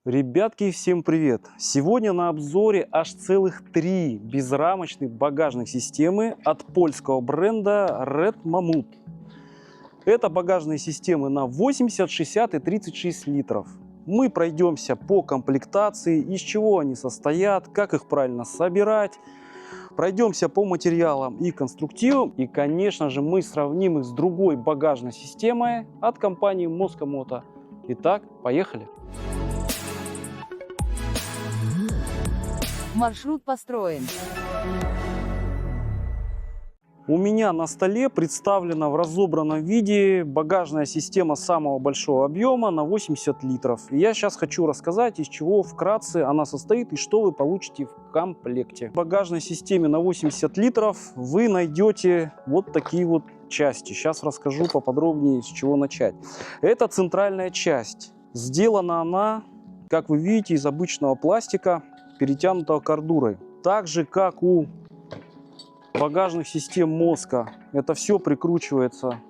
Ребятки, всем привет! Сегодня на обзоре аж целых 3 безрамочных багажных системы от польского бренда Red Mammoth. Это багажные системы на 80, 60 и 36 литров. Мы пройдемся по комплектации, из чего они состоят, как их правильно собирать. Пройдемся по материалам и конструктивам. И, конечно же, мы сравним их с другой багажной системой от компании Mosco Moto. Итак, поехали! Маршрут построен. У меня на столе представлена в разобранном виде багажная система самого большого объема на 80 литров. И я сейчас хочу рассказать, из чего вкратце она состоит и что вы получите в комплекте. В багажной системе на 80 литров вы найдете вот такие вот части. Сейчас расскажу поподробнее, с чего начать. Это центральная часть. Сделана она, как вы видите, из обычного пластика, перетянутого кордурой. Так же, как у багажных систем Mosco, это все прикручивается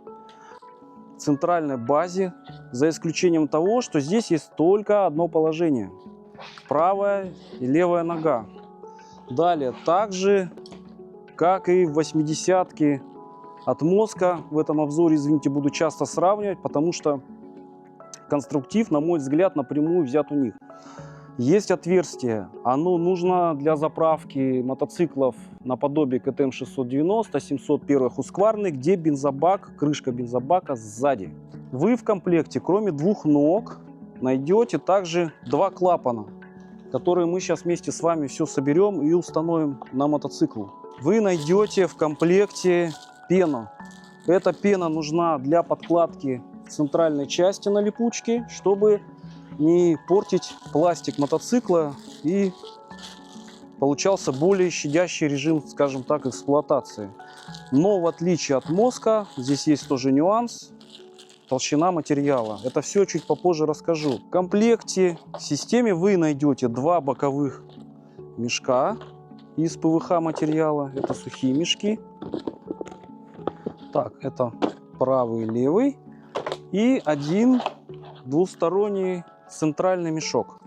к центральной базе, за исключением того, что здесь есть только одно положение: правая и левая нога. Далее, так же, как и в 80-ке от Mosco, в этом обзоре, извините, буду часто сравнивать, потому что конструктив, на мой взгляд, напрямую взят у них. Есть отверстие, оно нужно для заправки мотоциклов наподобие КТМ 690, 701 Husqvarna, где бензобак, крышка бензобака сзади. Вы в комплекте, кроме двух ног, найдете также два клапана, которые мы сейчас вместе с вами все соберем и установим на мотоцикл. Вы найдете в комплекте пену. Эта пена нужна для подкладки в центральной части на липучке, чтобы не портить пластик мотоцикла и получался более щадящий режим, скажем так, эксплуатации. Но в отличие от Mosco, здесь есть тоже нюанс: толщина материала. Это все чуть попозже расскажу. В комплекте в системе вы найдете два боковых мешка из ПВХ материала. Это сухие мешки. Так, это правый и левый. И один двусторонний центральный мешок.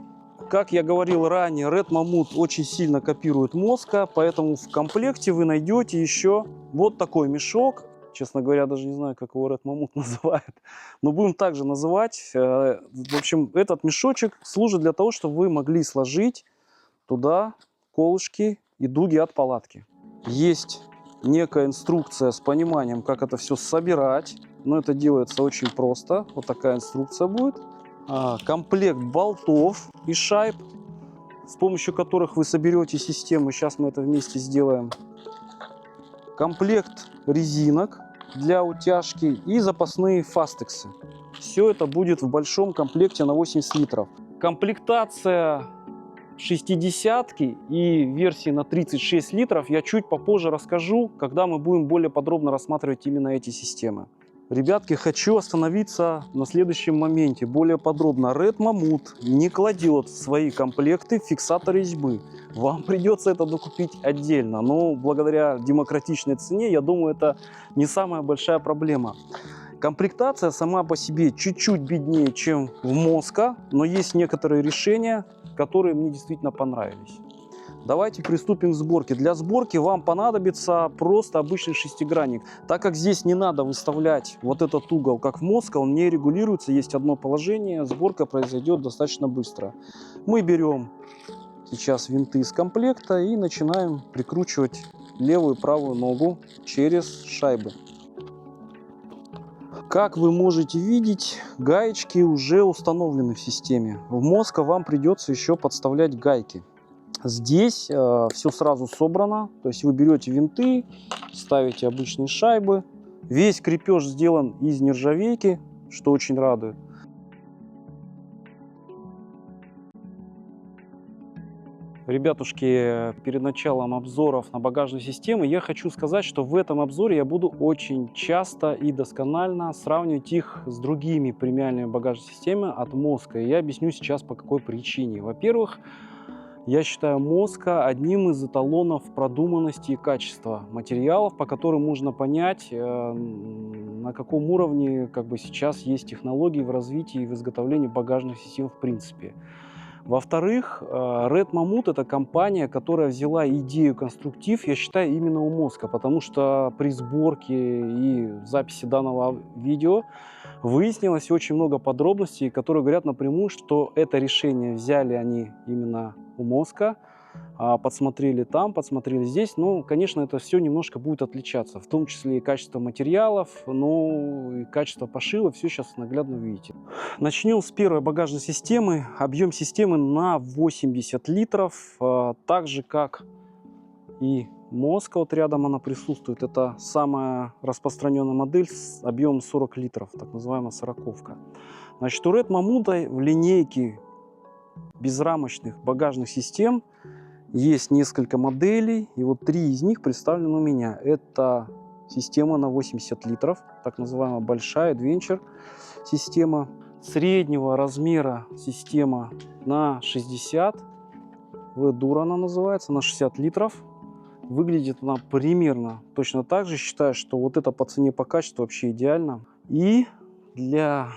Как я говорил ранее, Red Mammoth очень сильно копирует Mosco, поэтому в комплекте вы найдете еще вот такой мешок. Честно говоря, даже не знаю, как его Red Mammoth называет, но будем также называть. В общем, этот мешочек служит для того, чтобы вы могли сложить туда колышки и дуги от палатки. Есть некая инструкция с пониманием, как это все собирать, но это делается очень просто. Вот такая инструкция будет. Комплект болтов и шайб, с помощью которых вы соберете систему. Сейчас мы это вместе сделаем. Комплект резинок для утяжки и запасные фастексы. Все это будет в большом комплекте на 80 литров. Комплектация 60-ки и версии на 36 литров я чуть попозже расскажу, когда мы будем более подробно рассматривать именно эти системы. Ребятки, хочу остановиться на следующем моменте более подробно. Red Mammoth не кладет в свои комплекты фиксатор резьбы. Вам придется это докупить отдельно. Но благодаря демократичной цене, я думаю, это не самая большая проблема. Комплектация сама по себе чуть-чуть беднее, чем в Mosco, но есть некоторые решения, которые мне действительно понравились. Давайте приступим к сборке. Для сборки вам понадобится просто обычный шестигранник. Так как здесь не надо выставлять вот этот угол, как в Mosco, он не регулируется, есть одно положение, сборка произойдет достаточно быстро. Мы берем сейчас винты из комплекта и начинаем прикручивать левую и правую ногу через шайбы. Как вы можете видеть, гаечки уже установлены в системе. В Mosco вам придется еще подставлять гайки. Здесь все сразу собрано, то есть вы берете винты, ставите обычные шайбы. Весь крепеж сделан из нержавейки, что очень радует. Ребятушки, перед началом обзоров на багажные системы я хочу сказать, что в этом обзоре я буду очень часто и досконально сравнивать их с другими премиальными багажными системами от Mosco. И я объясню сейчас, по какой причине. Во-первых, я считаю Mosco одним из эталонов продуманности и качества материалов, по которым можно понять, на каком уровне сейчас есть технологии в развитии и в изготовлении багажных систем в принципе. Во-вторых, Red Mammoth — это компания, которая взяла идею конструктив, я считаю, именно у мозга, потому что при сборке и записи данного видео выяснилось очень много подробностей, которые говорят напрямую, что это решение взяли они именно у мозга, подсмотрели там, подсмотрели здесь. Ну, конечно, это все немножко будет отличаться, в том числе и качество материалов, ну и качество пошива, все сейчас наглядно увидите. Начнем с первой багажной системы. Объем системы на 80 литров, так же как и Mosca, вот рядом она присутствует. Это самая распространенная модель с объемом 40 литров, так называемая 40-ка. Значит, у Red Mammoth в линейке безрамочных багажных систем есть несколько моделей, и вот 3 из них представлены у меня. Это система на 80 литров, так называемая большая Adventure система. Среднего размера система на 60, V-Dura она называется, на 60 литров. Выглядит она примерно точно так же. Считаю, что вот это по цене, по качеству вообще идеально. И для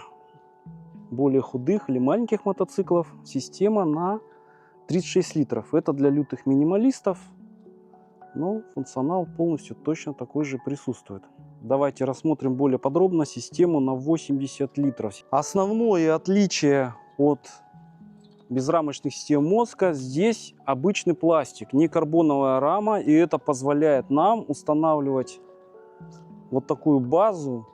более худых или маленьких мотоциклов система на 36 литров. Это для лютых минималистов, но функционал полностью точно такой же присутствует. Давайте рассмотрим более подробно систему на 80 литров. Основное отличие от безрамочных систем Mosca — здесь обычный пластик, не карбоновая рама, и это позволяет нам устанавливать вот такую базу,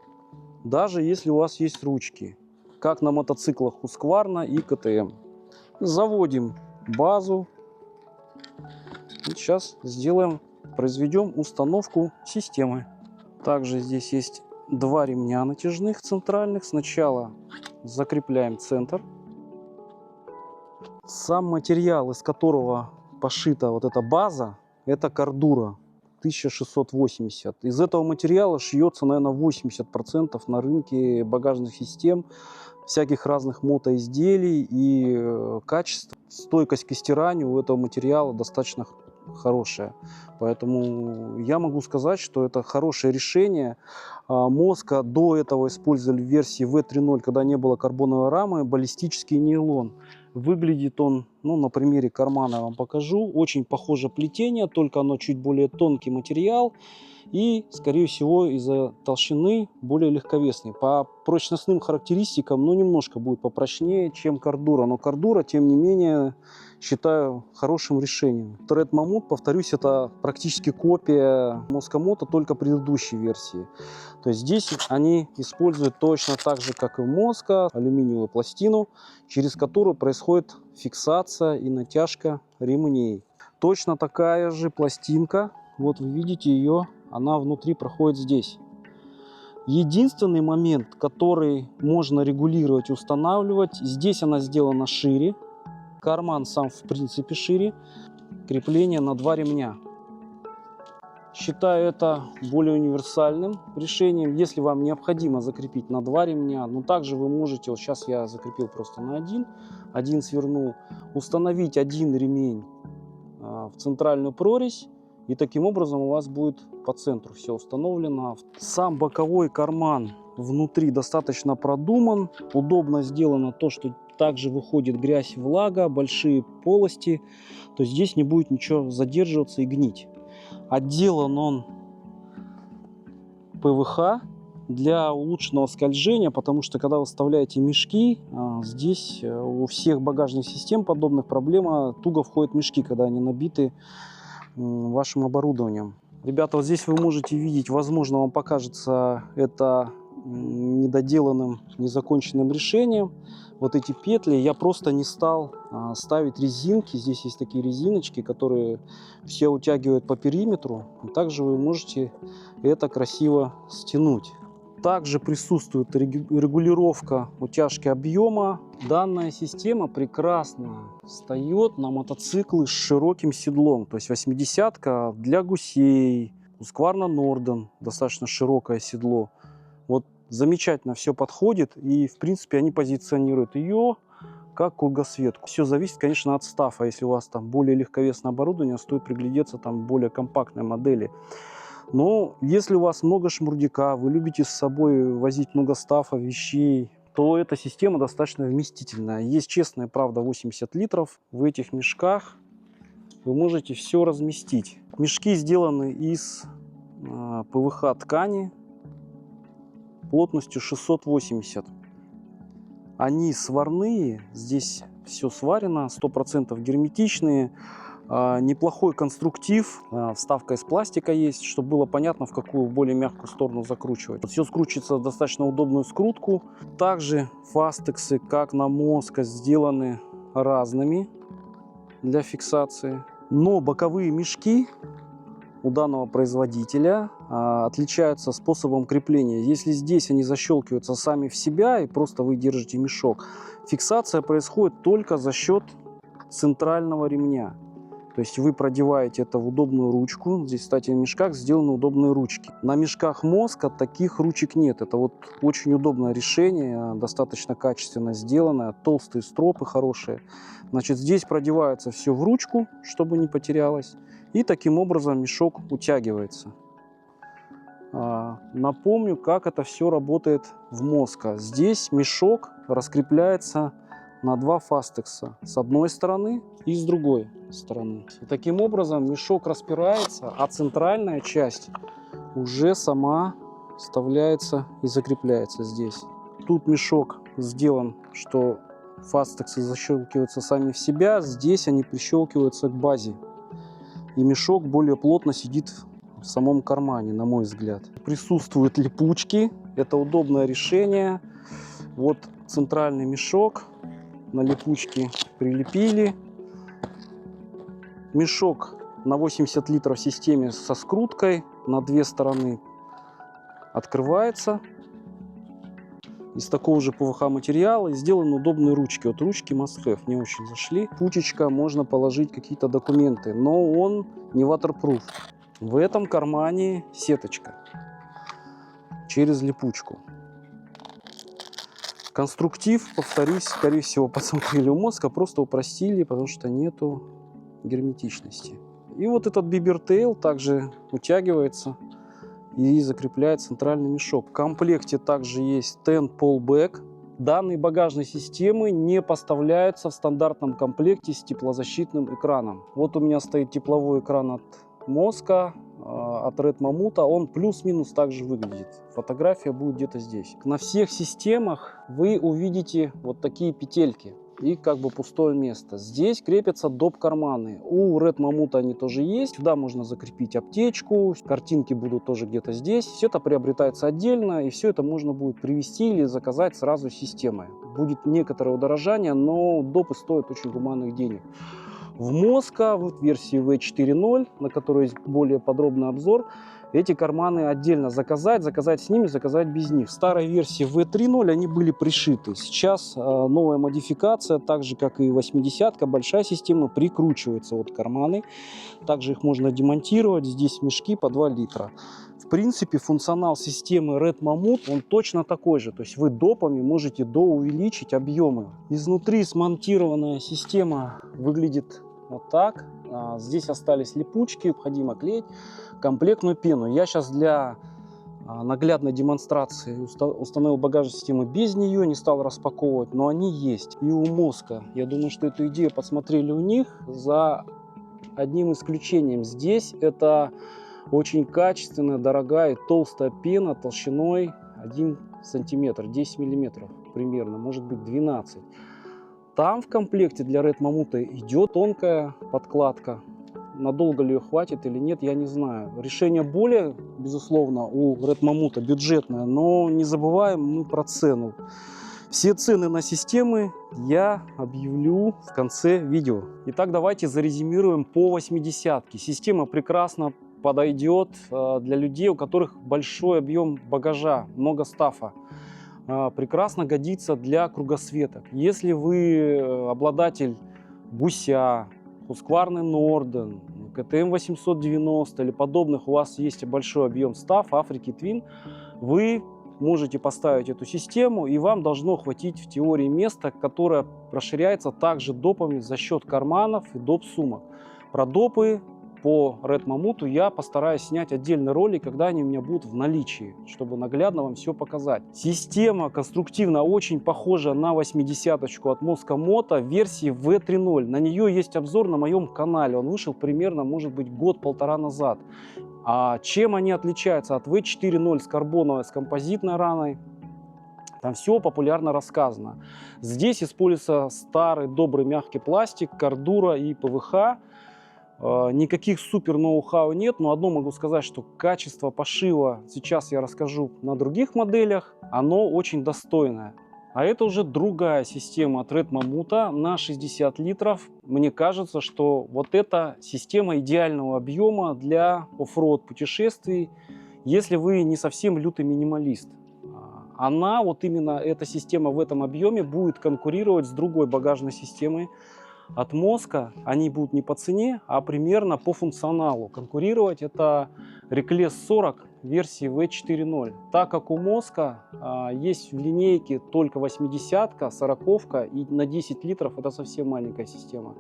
даже если у вас есть ручки, как на мотоциклах Husqvarna и KTM. Заводим базу. И сейчас произведем установку системы. Также здесь есть 2 ремня натяжных центральных. Сначала закрепляем центр. Сам материал, из которого пошита вот эта база, это Cordura 1680. Из этого материала шьется, наверное, 80% на рынке багажных систем, всяких разных мотоизделий, и качество, стойкость к стиранию у этого материала достаточно хорошая. Поэтому я могу сказать, что это хорошее решение. Mosca до этого использовали в версии V3.0, когда не было карбоновой рамы, баллистический нейлон. Выглядит он, ну, на примере кармана я вам покажу, очень похоже плетение, только оно чуть более тонкий материал и, скорее всего, из-за толщины более легковесный. По прочностным характеристикам, ну, немножко будет попрочнее, чем Cordura, но Cordura, тем не менее, считаю хорошим решением. Red Mammoth, повторюсь, это практически копия Mosca Moto, только предыдущей версии. То есть здесь они используют точно так же, как и в Mosca, алюминиевую пластину, через которую происходит фиксация и натяжка ремней. Точно такая же пластинка, вот вы видите ее, она внутри проходит здесь. Единственный момент, который можно регулировать и устанавливать, здесь она сделана шире. Карман сам в принципе шире. Крепление на 2 ремня. Считаю это более универсальным решением. Если вам необходимо закрепить на 2 ремня, но также вы можете, вот сейчас я закрепил просто на один свернул, установить один ремень в центральную прорезь. И таким образом у вас будет по центру все установлено. Сам боковой карман внутри достаточно продуман. Удобно сделано то, что также выходит грязь, влага, большие полости. То есть здесь не будет ничего задерживаться и гнить. Отделан он ПВХ для улучшенного скольжения, потому что когда вы вставляете мешки, здесь у всех багажных систем подобных проблема, туго входят мешки, когда они набиты вашим оборудованием. Ребята, вот здесь вы можете видеть, возможно, вам покажется это недоделанным, незаконченным решением. Вот эти петли я просто не стал ставить резинки. Здесь есть такие резиночки, которые все утягивают по периметру. И также вы можете это красиво стянуть. Также присутствует регулировка утяжки объема. Данная система прекрасно встает на мотоциклы с широким седлом. То есть 80-ка для гусей, Husqvarna Norden, достаточно широкое седло. Вот замечательно все подходит, и в принципе они позиционируют ее как кругосветку. Все зависит, конечно, от стафа. Если у вас там более легковесное оборудование, стоит приглядеться там более компактной модели. Но если у вас много шмурдяка, вы любите с собой возить много стафа, вещей, то эта система достаточно вместительная. Есть честная правда 80 литров. В этих мешках вы можете все разместить. Мешки сделаны из ПВХ ткани плотностью 680. Они сварные, здесь все сварено, 100% герметичные. Неплохой конструктив, вставка из пластика есть, чтобы было понятно, в какую более мягкую сторону закручивать. Все скручивается в достаточно удобную скрутку. Также фастексы, как на Моска, сделаны разными для фиксации. Но боковые мешки у данного производителя отличаются способом крепления. Если здесь они защелкиваются сами в себя и просто вы держите мешок, фиксация происходит только за счет центрального ремня. То есть вы продеваете это в удобную ручку. Здесь, кстати, в мешках сделаны удобные ручки. На мешках Моска таких ручек нет. Это вот очень удобное решение, достаточно качественно сделанное, толстые стропы хорошие. Значит, здесь продевается все в ручку, чтобы не потерялось. И таким образом мешок утягивается. Напомню, как это все работает в Моска. Здесь мешок раскрепляется на два фастекса с одной стороны и с другой стороны. И таким образом мешок распирается, а центральная часть уже сама вставляется и закрепляется здесь. Тут мешок сделан, что фастексы защелкиваются сами в себя, здесь они прищелкиваются к базе. И мешок более плотно сидит в самом кармане, на мой взгляд. Присутствуют липучки, это удобное решение. Вот центральный мешок. На липучки прилепили. Мешок на 80 литров в системе со скруткой на две стороны открывается. Из такого же ПВХ материала и сделаны удобные ручки. Вот ручки must have, мне очень зашли. Пучечка, можно положить какие-то документы, но он не waterproof. В этом кармане сеточка через липучку. Конструктив, повторюсь, скорее всего, посмотрели у Моска, просто упростили, потому что нету герметичности. И вот этот бибертейл также утягивается и закрепляет центральный мешок. В комплекте также есть stand pullback. Данные багажной системы не поставляются в стандартном комплекте с теплозащитным экраном. Вот у меня стоит тепловой экран от Моска, от Red Mammoth, он плюс-минус также выглядит. Фотография будет где-то здесь. На всех системах вы увидите вот такие петельки и как бы пустое место. Здесь крепятся доп. Карманы. У Red Mammoth они тоже есть. Сюда можно закрепить аптечку, картинки будут тоже где-то здесь. Все это приобретается отдельно, и все это можно будет привезти или заказать сразу системой. Будет некоторое удорожание, но допы стоят очень гуманных денег. В Моска, в версии V4.0, на которой есть более подробный обзор, эти карманы отдельно заказать с ними, заказать без них. В старой версии V3.0 они были пришиты. Сейчас новая модификация, так же как и 80-ка, большая система, прикручивается вот карманы. Также их можно демонтировать. Здесь мешки по 2 литра. В принципе, функционал системы Red Mammoth, он точно такой же. То есть вы допами можете доувеличить объемы. Изнутри смонтированная система выглядит вот так. Здесь остались липучки, необходимо клеить комплектную пену. Я сейчас для наглядной демонстрации установил багажную систему без нее, не стал распаковывать, но они есть. И у Моска. Я думаю, что эту идею подсмотрели у них, за одним исключением. Здесь это очень качественная, дорогая, толстая пена толщиной 1 сантиметр, 10 миллиметров примерно, может быть 12. Там в комплекте для Red Mammoth идет тонкая подкладка. Надолго ли ее хватит или нет, я не знаю. Решение более, безусловно, у Red Mammoth бюджетное, но не забываем мы про цену. Все цены на системы я объявлю в конце видео. Итак, давайте зарезюмируем по 80-ке. Система прекрасно подойдет для людей, у которых большой объем багажа, много стафа. Прекрасно годится для кругосветок. Если вы обладатель Буся, Husqvarna Norden, КТМ 890 или подобных, у вас есть большой объем стаф, Африки Twin, вы можете поставить эту систему, и вам должно хватить в теории места, которое расширяется также допами за счет карманов и доп. Сумок. Про допы по Red Mammoth я постараюсь снять отдельный ролик, когда они у меня будут в наличии, чтобы наглядно вам все показать. Система конструктивно очень похожа на 80-очку от Mosco версии V3.0. На нее есть обзор на моем канале. Он вышел примерно, может быть, год-полтора назад. А чем они отличаются от V4.0 с карбоновой, с композитной раной? Там все популярно рассказано. Здесь используется старый добрый мягкий пластик, кордура и ПВХ. Никаких супер ноу-хау нет, но одно могу сказать, что качество пошива, сейчас я расскажу на других моделях, оно очень достойное. А это уже другая система от Red Mammoth на 60 литров. Мне кажется, что вот эта система идеального объема для оффроуд путешествий, если вы не совсем лютый минималист. Она, вот именно эта система в этом объеме, будет конкурировать с другой багажной системой от Mosco. Они будут не по цене, а примерно по функционалу конкурировать. Это Reckless 40 версии V4.0. Так как у Mosco есть в линейке только 80-ка, 40-ка и на 10 литров это совсем маленькая система.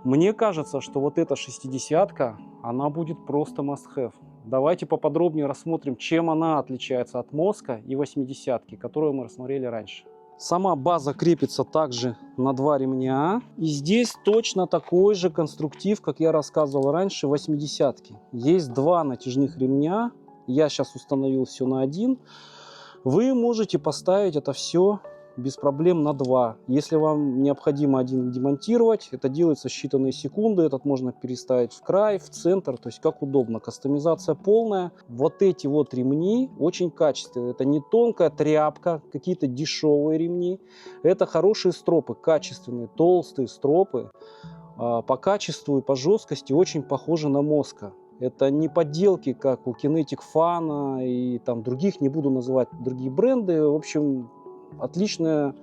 Мне кажется, что вот эта 60-ка, она будет просто must-have. Давайте поподробнее рассмотрим, чем она отличается от Mosco и 80-ки, которую мы рассмотрели раньше. Сама база крепится также на 2 ремня. И здесь точно такой же конструктив, как я рассказывал раньше, 80-ки. Есть 2 натяжных ремня. Я сейчас установил все на 1. Вы можете поставить это все без проблем на 2. Если вам необходимо один демонтировать, это делается в считанные секунды. Этот можно переставить в край, в центр, то есть как удобно. Кастомизация полная. Вот эти вот ремни очень качественные. Это не тонкая тряпка, какие-то дешевые ремни. Это хорошие стропы, качественные, толстые стропы. По качеству и по жесткости очень похожи на Mosco. Это не подделки, как у Kinetic Fan и там других, не буду называть другие бренды. В общем, отличная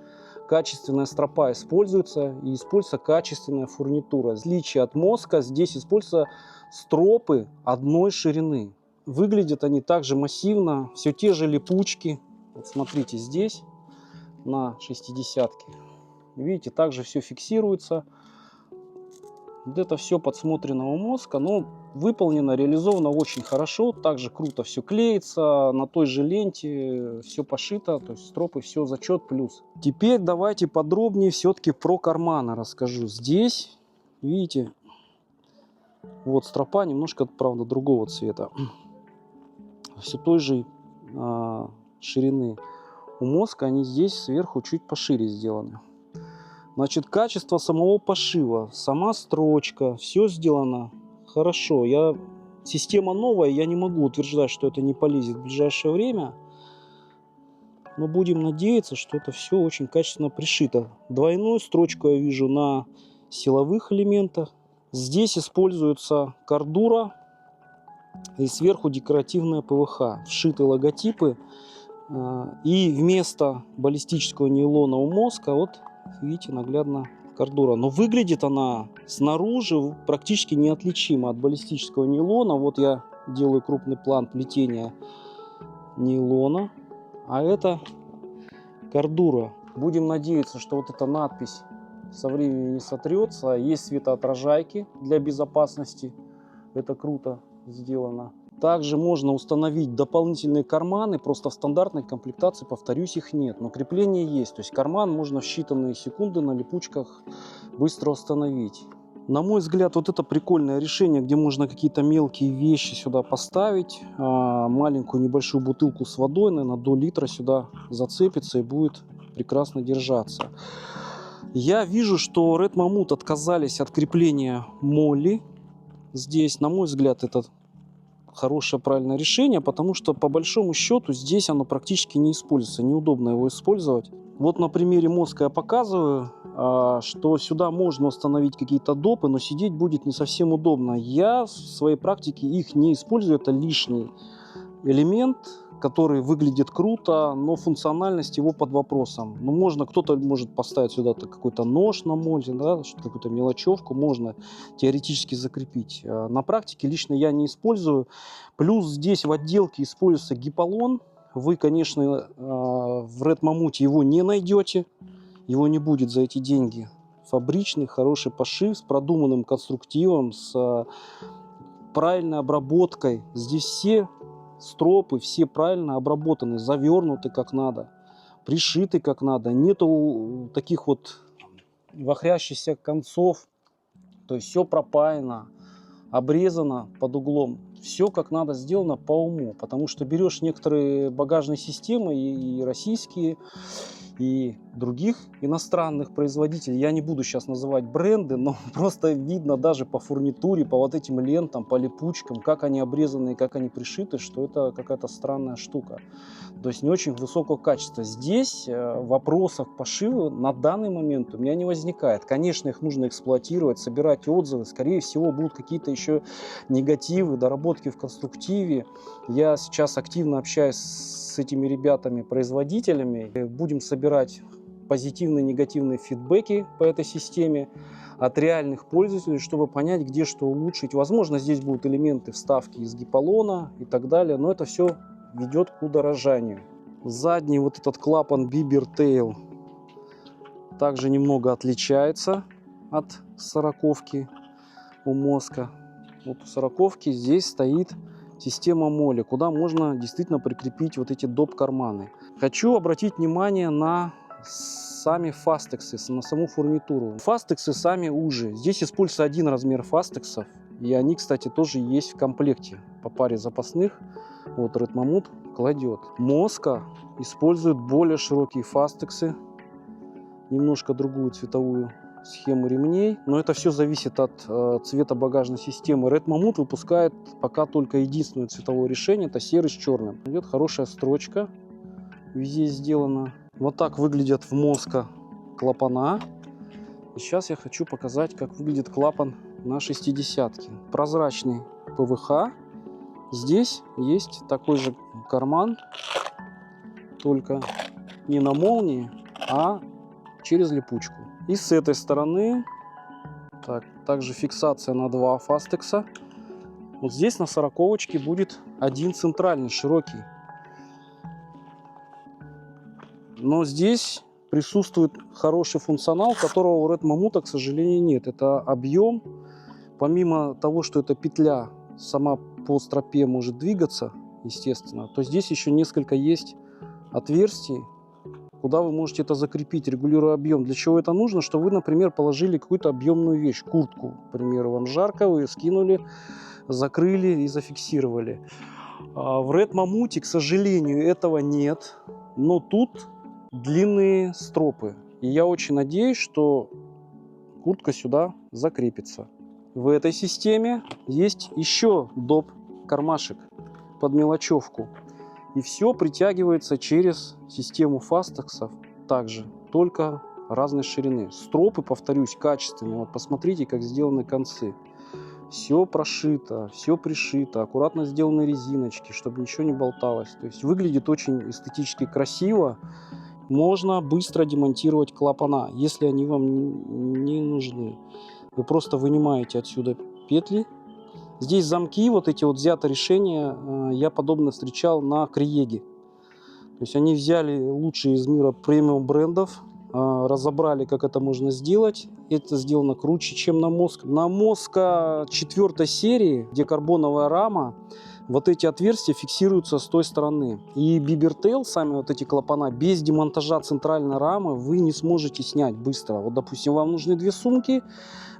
качественная стропа используется, и используется качественная фурнитура. В отличие от Mosco, здесь используются стропы одной ширины. Выглядят они также массивно, все те же липучки. Вот смотрите, здесь на 60-ке. Видите, также все фиксируется. Вот это все подсмотрено у Mosco, но выполнено, реализовано очень хорошо. Также круто все клеится, на той же ленте все пошито, то есть стропы, все зачет плюс. Теперь давайте подробнее все-таки про карманы расскажу. Здесь, видите, вот стропа немножко, правда, другого цвета. Все той же ширины. У Mosco они здесь сверху чуть пошире сделаны. Значит, качество самого пошива, сама строчка, все сделано хорошо. Система новая, я не могу утверждать, что это не полезет в ближайшее время. Но будем надеяться, что это все очень качественно пришито. Двойную строчку я вижу на силовых элементах. Здесь используется кордура и сверху декоративная ПВХ. Вшиты логотипы. И вместо баллистического нейлона у Mosco, вот видите, наглядно кордура. Но выглядит она снаружи практически неотличима от баллистического нейлона. Вот я делаю крупный план плетения нейлона. А это кордура. Будем надеяться, что вот эта надпись со временем не сотрется. Есть светоотражайки для безопасности. Это круто сделано. Также можно установить дополнительные карманы, просто в стандартной комплектации, повторюсь, их нет, но крепление есть. То есть карман можно в считанные секунды на липучках быстро установить. На мой взгляд, вот это прикольное решение, где можно какие-то мелкие вещи сюда поставить. Маленькую небольшую бутылку с водой, наверное, до литра сюда зацепится и будет прекрасно держаться. Я вижу, что Red Mammoth отказались от крепления молли. Здесь, на мой взгляд, это хорошее, правильное решение, потому что по большому счету здесь оно практически не используется, неудобно его использовать. Вот на примере Mosco я показываю, что сюда можно установить какие-то допы, но сидеть будет не совсем удобно. Я в своей практике их не использую, это лишний элемент, который выглядит круто, но функциональность его под вопросом. Ну, можно, кто-то может поставить сюда какой-то нож на мольде, да, какую-то мелочевку можно теоретически закрепить. На практике лично я не использую. Плюс здесь в отделке используется гиполон. Вы, конечно, в Red Mammoth его не найдете. Его не будет за эти деньги. Фабричный, хороший пошив с продуманным конструктивом, с правильной обработкой. Здесь все стропы, все правильно обработаны, завернуты как надо, пришиты как надо. Нету таких вот вохрящихся концов. То есть все пропаяно, обрезано под углом. Все как надо сделано по уму. Потому что берешь некоторые багажные системы, и российские, и других иностранных производителей. Я не буду сейчас называть бренды, но просто видно даже по фурнитуре, по вот этим лентам, по липучкам, как они обрезаны и как они пришиты, что это какая-то странная штука. То есть не очень высокого качества. Здесь вопросов к пошиву на данный момент у меня не возникает. Конечно, их нужно эксплуатировать, собирать отзывы. Скорее всего, будут какие-то еще негативы, доработки в конструктиве. Я сейчас активно общаюсь с этими ребятами, производителями. Будем собирать позитивные и негативные фидбэки по этой системе от реальных пользователей, чтобы понять, где что улучшить. Возможно, здесь будут элементы вставки из гиполона и так далее, но это все ведет к удорожанию. Задний вот этот клапан Bibertail также немного отличается от 40-ки у Моска. Вот у 40-ки здесь стоит система моли, куда можно действительно прикрепить вот эти доп-карманы. Хочу обратить внимание на сами фастексы, на саму фурнитуру. Фастексы сами уже. Здесь используется один размер фастексов, и они, кстати, тоже есть в комплекте по паре запасных. Вот Red Mammoth кладет. Моска использует более широкие фастексы, немножко другую цветовую схему ремней, но это все зависит от цвета багажной системы. Red Mammoth выпускает пока только единственное цветовое решение, это серый с черным. Идет хорошая строчка, везде сделана. Вот так выглядят в Моска клапана. И сейчас я хочу показать, как выглядит клапан на 60-ке. Прозрачный ПВХ. Здесь есть такой же карман, только не на молнии, а через липучку. И с этой стороны также фиксация на 2 фастекса. Вот здесь на 40-очке будет один центральный, широкий. Но здесь присутствует хороший функционал, которого у Red Mammoth, к сожалению, нет. Это объем. Помимо того, что эта петля сама по стропе может двигаться, естественно, то здесь еще несколько есть отверстий, куда вы можете это закрепить, регулируя объем. Для чего это нужно? Что вы, например, положили какую-то объемную вещь, куртку, к примеру, вам жарко, вы ее скинули, закрыли и зафиксировали. В Red Mammoth, к сожалению, этого нет, но тут длинные стропы. И я очень надеюсь, что куртка сюда закрепится. В этой системе есть еще доп. Кармашек под мелочевку. И все притягивается через систему фастексов также, только разной ширины. Стропы, повторюсь, качественные. Вот посмотрите, как сделаны концы. Все прошито, все пришито, аккуратно сделаны резиночки, чтобы ничего не болталось. То есть выглядит очень эстетически красиво. Можно быстро демонтировать клапана, если они вам не нужны. Вы просто вынимаете отсюда петли. Здесь замки, вот эти вот взято решения, я подобно встречал на Криеге. То есть они взяли лучшие из мира премиум брендов, разобрали, как это можно сделать. Это сделано круче, чем на Моска. На Моска 4 серии, где карбоновая рама, вот эти отверстия фиксируются с той стороны. И Bibertail, сами вот эти клапана, без демонтажа центральной рамы вы не сможете снять быстро. Вот, допустим, вам нужны 2 сумки,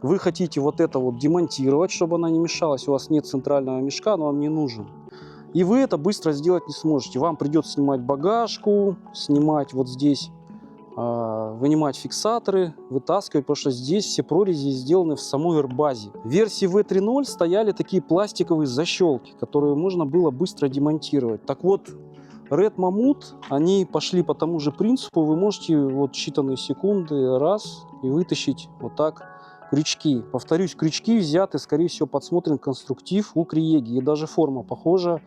вы хотите вот это вот демонтировать, чтобы она не мешалась, у вас нет центрального мешка, но вам не нужен. И вы это быстро сделать не сможете. Вам придется снимать багажку, снимать вот здесь, вынимать фиксаторы, вытаскивать, потому что здесь все прорези сделаны в самой эрбазе. В версии V3.0 стояли такие пластиковые защелки, которые можно было быстро демонтировать. Так вот, Red Mammoth, они пошли по тому же принципу. Вы можете вот считанные секунды раз и вытащить вот так крючки. Повторюсь, крючки взяты, скорее всего, подсмотрен конструктив у Криеги. И даже форма похожа.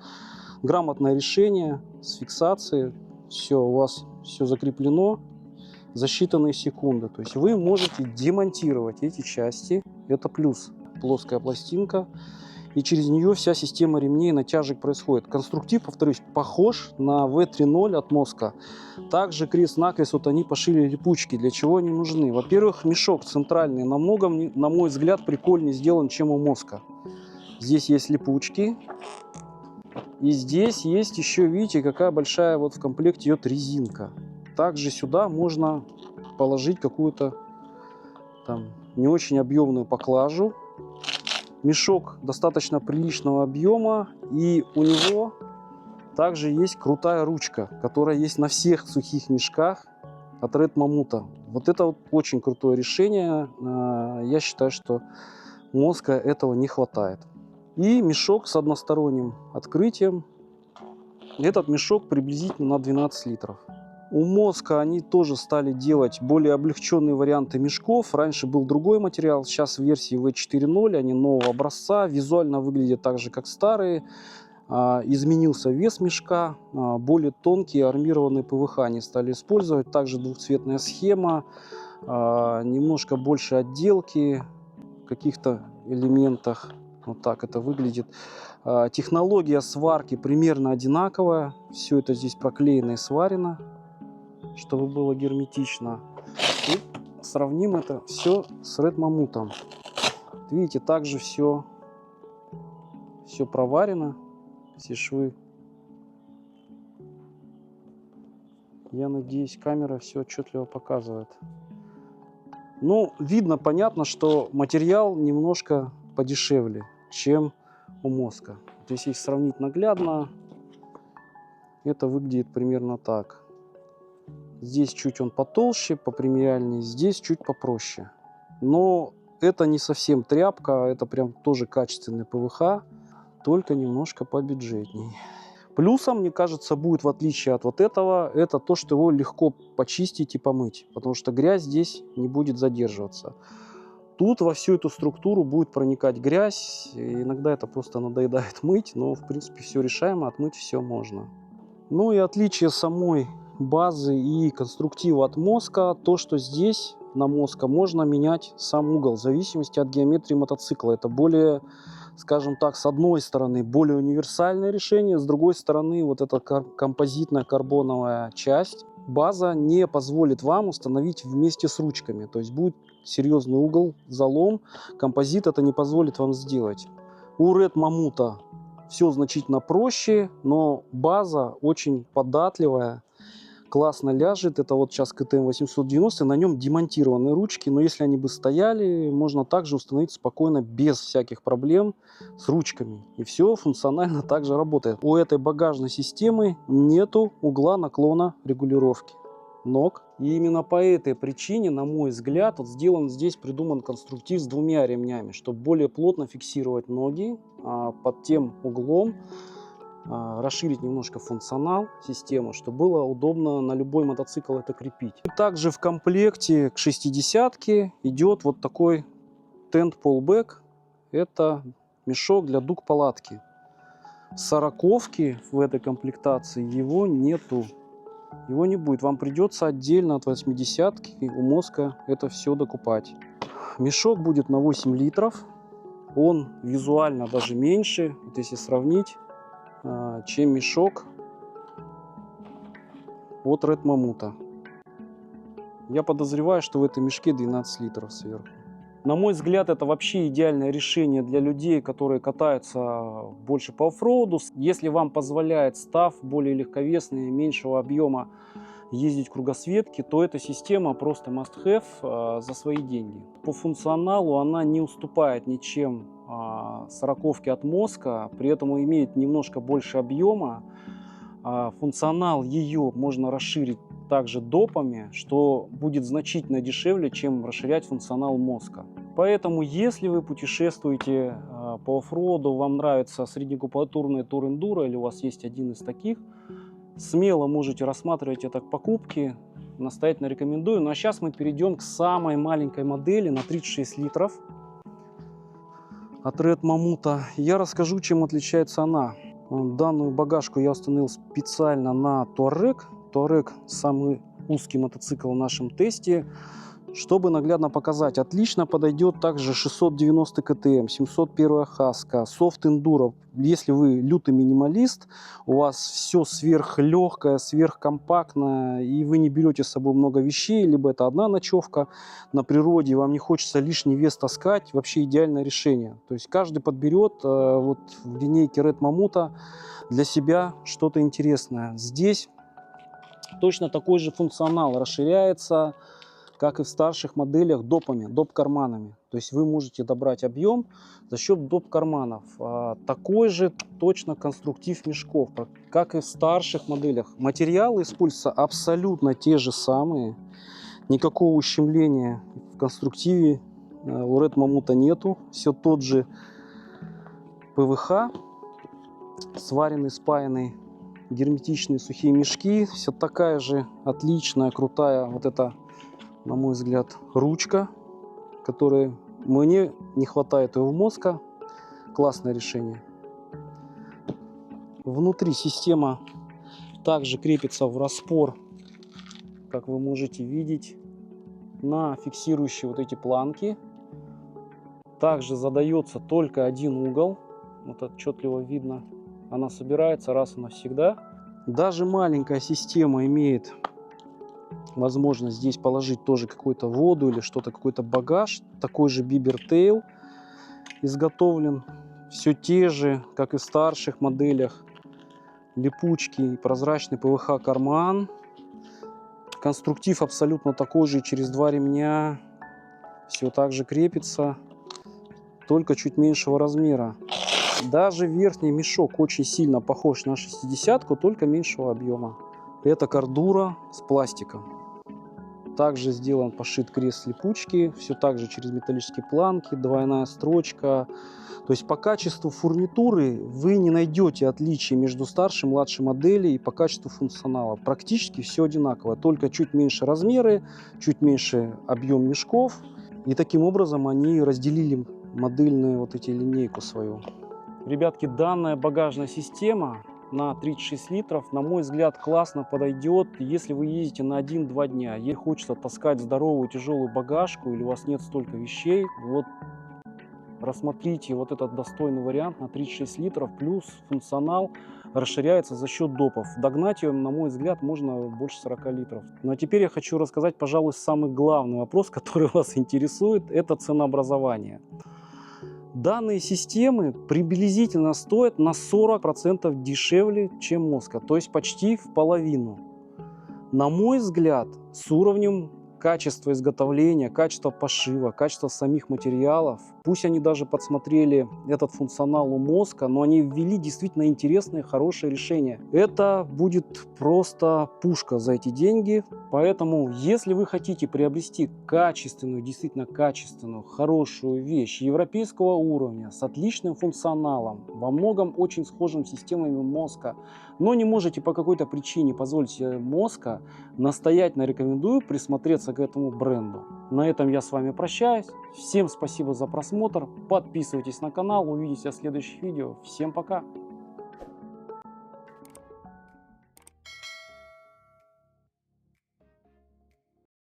Грамотное решение с фиксацией. Все, у вас все закреплено за считанные секунды. То есть вы можете демонтировать эти части. Это плюс. Плоская пластинка. И через нее вся система ремней и натяжек происходит. Конструктив, повторюсь, похож на V3.0 от Моска. Также крест-накрест вот они пошили липучки. Для чего они нужны? Во-первых, мешок центральный намного, на мой взгляд, прикольнее сделан, чем у Моска. Здесь есть липучки. И здесь есть еще, видите, какая большая вот в комплекте идет резинка. Также сюда можно положить какую-то там не очень объемную поклажу. Мешок достаточно приличного объема, и у него также есть крутая ручка, которая есть на всех сухих мешках от Red Mammoth. Вот это вот очень крутое решение. Я считаю, что Mosca этого не хватает. И мешок с односторонним открытием. Этот мешок приблизительно на 12 литров. У Mosca они тоже стали делать более облегченные варианты мешков. Раньше был другой материал, сейчас в версии V4.0, они нового образца. Визуально выглядят так же, как старые. Изменился вес мешка, более тонкие армированные ПВХ они стали использовать. Также двухцветная схема, немножко больше отделки в каких-то элементах. Вот так это выглядит. Технология сварки примерно одинаковая. Все это здесь проклеено и сварено, чтобы было герметично. И сравним это все с Red Mammoth. Видите, также все проварено, все швы. Я надеюсь, камера все отчетливо показывает. Ну, видно, понятно, что материал немножко подешевле, чем у Mosca. То есть, если сравнить наглядно, это выглядит примерно так. Здесь чуть он потолще, попремиальнее, здесь чуть попроще. Но это не совсем тряпка, это прям тоже качественный ПВХ, только немножко побюджетней. Плюсом, мне кажется, будет, в отличие от вот этого, это то, что его легко почистить и помыть, потому что грязь здесь не будет задерживаться. Тут во всю эту структуру будет проникать грязь, и иногда это просто надоедает мыть, но в принципе все решаемо, отмыть все можно. Ну и отличие самой базы и конструктива от Mosca, то, что здесь на Mosca можно менять сам угол в зависимости от геометрии мотоцикла. Это более, скажем так, с одной стороны более универсальное решение, с другой стороны вот эта композитная карбоновая часть. База не позволит вам установить вместе с ручками, то есть будет серьезный угол, залом. Композит это не позволит вам сделать. У Red Mammoth все значительно проще, но база очень податливая, классно ляжет. Это вот сейчас КТМ 890, на нем демонтированы ручки, но если они бы стояли, можно также установить спокойно, без всяких проблем, с ручками. И все функционально также работает. У этой багажной системы нету угла наклона регулировки ног. И именно по этой причине, на мой взгляд, вот придуман конструктив с двумя ремнями, чтобы более плотно фиксировать ноги под тем углом, расширить немножко функционал системы, чтобы было удобно на любой мотоцикл это крепить. И также в комплекте к 60-ке идет вот такой Tent Pullback. Это мешок для дуг палатки. 40-ки в этой комплектации его нету. Его не будет. Вам придется отдельно от 80-ки у Mosca это все докупать. Мешок будет на 8 литров. Он визуально даже меньше, вот если сравнить, чем мешок от Red Mammoth. Я подозреваю, что в этом мешке 12 литров сверху. На мой взгляд, это вообще идеальное решение для людей, которые катаются больше по оффроуду. Если вам позволяет став более легковесный, меньшего объема ездить в кругосветке, то эта система просто must-have за свои деньги. По функционалу она не уступает ничем 40-ки от Mosca, при этом имеет немножко больше объема. Функционал ее можно расширить также допами, что будет значительно дешевле, чем расширять функционал Mosca. Поэтому, если вы путешествуете по оффроуду, вам нравится среднекубатурный Tour Enduro или у вас есть один из таких, смело можете рассматривать это к покупке, настоятельно рекомендую. Ну а сейчас мы перейдем к самой маленькой модели на 36 литров от Red Mammoth. Я расскажу, чем отличается она. Данную багажку я установил специально на Touareg. Touareg самый узкий мотоцикл в нашем тесте. Чтобы наглядно показать, отлично подойдет также 690 КТМ, 701 Хаска, Soft Enduro. Если вы лютый минималист, у вас все сверхлегкое, сверхкомпактное, и вы не берете с собой много вещей, либо это одна ночевка на природе, вам не хочется лишний вес таскать, вообще идеальное решение. То есть каждый подберет вот в линейке Red Mammoth для себя что-то интересное. Здесь точно такой же функционал, расширяется, как и в старших моделях, допами, доп-карманами. То есть вы можете добрать объем за счет доп-карманов. Такой же точно конструктив мешков, как и в старших моделях. Материалы используются абсолютно те же самые. Никакого ущемления в конструктиве у Red Mammoth нету. Все тот же ПВХ, сваренный, спаянный, герметичные сухие мешки. Все такая же отличная, крутая вот эта, на мой взгляд, ручка, которой мне не хватает у Моска. Классное решение. Внутри система также крепится в распор, как вы можете видеть, на фиксирующие вот эти планки. Также задается только один угол. Вот отчетливо видно. Она собирается раз и навсегда. Даже маленькая система имеет возможность здесь положить тоже какую-то воду или что-то, какой-то багаж. Такой же бибертейл изготовлен. Все те же, как и в старших моделях, липучки и прозрачный ПВХ карман. Конструктив абсолютно такой же, через два ремня. Все так же крепится, только чуть меньшего размера. Даже верхний мешок очень сильно похож на 60-ку, только меньшего объема. Это кордура с пластиком. Также сделан, пошит крест липучки, все так же через металлические планки, двойная строчка. То есть по качеству фурнитуры вы не найдете отличий между старшей и младшей моделью и по качеству функционала. Практически все одинаково, только чуть меньше размеры, чуть меньше объем мешков. И таким образом они разделили модельную вот эти линейку свою. Ребятки, данная багажная система на 36 литров, на мой взгляд, классно подойдет, если вы ездите на 1-2 дня. Ей хочется таскать здоровую тяжелую багажку или у вас нет столько вещей. Вот рассмотрите вот этот достойный вариант на 36 литров, плюс функционал расширяется за счет допов. Догнать ее, на мой взгляд, можно больше 40 литров. Ну а теперь я хочу рассказать, пожалуй, самый главный вопрос, который вас интересует, это ценообразование. Данные системы приблизительно стоят на 40% дешевле, чем Моска, то есть почти в половину. На мой взгляд, с уровнем качества изготовления, качества пошива, качества самих материалов, пусть они даже подсмотрели этот функционал у Моска, но они ввели действительно интересные, хорошие решения. Это будет просто пушка за эти деньги. Поэтому, если вы хотите приобрести качественную, действительно качественную, хорошую вещь европейского уровня, с отличным функционалом, во многом очень схожим с системами Моска, но не можете по какой-то причине позволить себе Моска, настоятельно рекомендую присмотреться к этому бренду. На этом я с вами прощаюсь. Всем спасибо за просмотр. Подписывайтесь на канал. Увидимся в следующих видео. Всем пока!